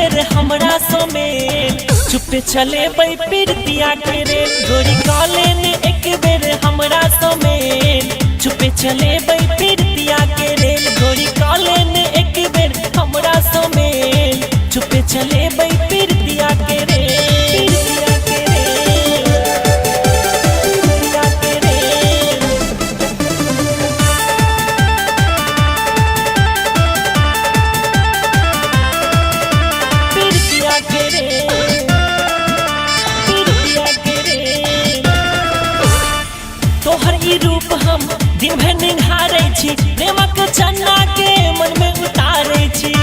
बेर हमरा समेल चुपे चले बई पीरतिया के रे गोरी कॉलेन एक बेर हमरा समेल चुपे चले बई पीरतिया के रे गोरी कॉलेन एक बेर हमरा समेल चुपे चले बई पीरतिया के रे पीरतिया के रे पीरतिया के रे पीरतिया के रे पीरतिया के रे तोहर ई रूप हम दिन भर निहारै छी प्रेमक चन्ना के मन में उतारै छी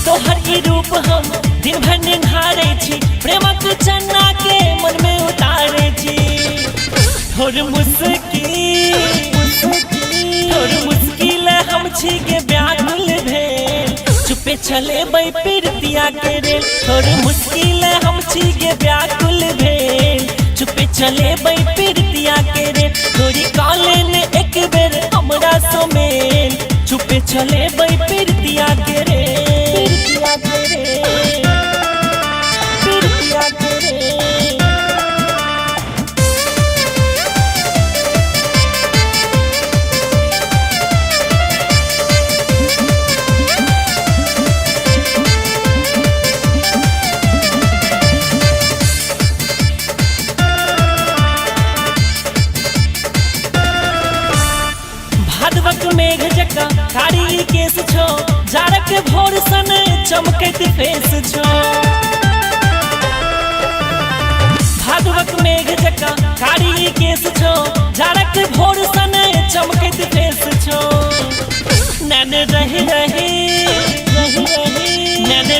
तोहर ई रूप हम दिन भर निहारै छी प्रेमक चन्ना के मन में उतारै छी थोड़ मुश्किल हम छी के व्याकुल भेल चुपे चले बई पीरतिया के रे थोड़ मुश्किल हम छी के व्याकुल भेल चुपे चले बई पीरतिया के रे गोरी कॉलेन एक बेर हमरा समेल चुपे चले बई पीरतिया के रे पीरतिया के रे पीरतिया के रे भादवक मेघ जका कारी केस छो जाड़क भोर सन चमकैत फेस छो भादवक मेघ जका कारी केस छो जाड़क भोर सन चमकैत फेस छो नैन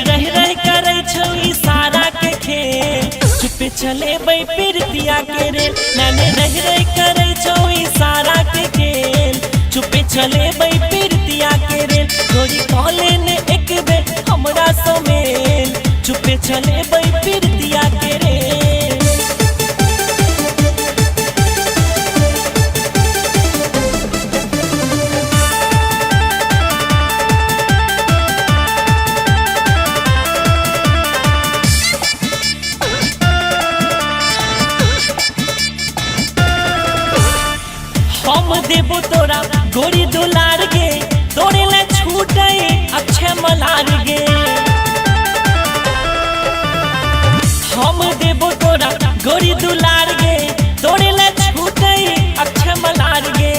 रही करै छौ इशारा के खेल चुपे चले बई पीरतिया के रे नैन रही करै छौ इशारा के खेल चुपे चले बई पीरतिया के रे गोरी कॉलेन एक बेर हमरा समेल चुपे चले बई पीरतिया के रे हम देबो तोरा गोरी दुलार गे तोरे ले छूटे अक्षय मलार गे हम देबो तोरा गोरी दुलार गे तोरे ले छूटे अक्षय मलार गे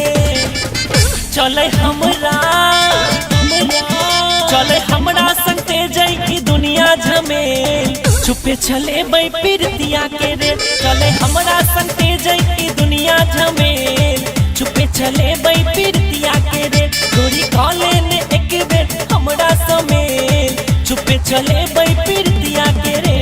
चले हमरा संगते जाई की दुनिया झमेल चुपे चले बई पीरतिया के रे चले हमरा संगते जाई की दुनिया झमेल चुपे चले बई पीरतिया के रे गोरी कॉलेन एक बेर हमरा समेल चुपे चले बई पीरतिया के रे।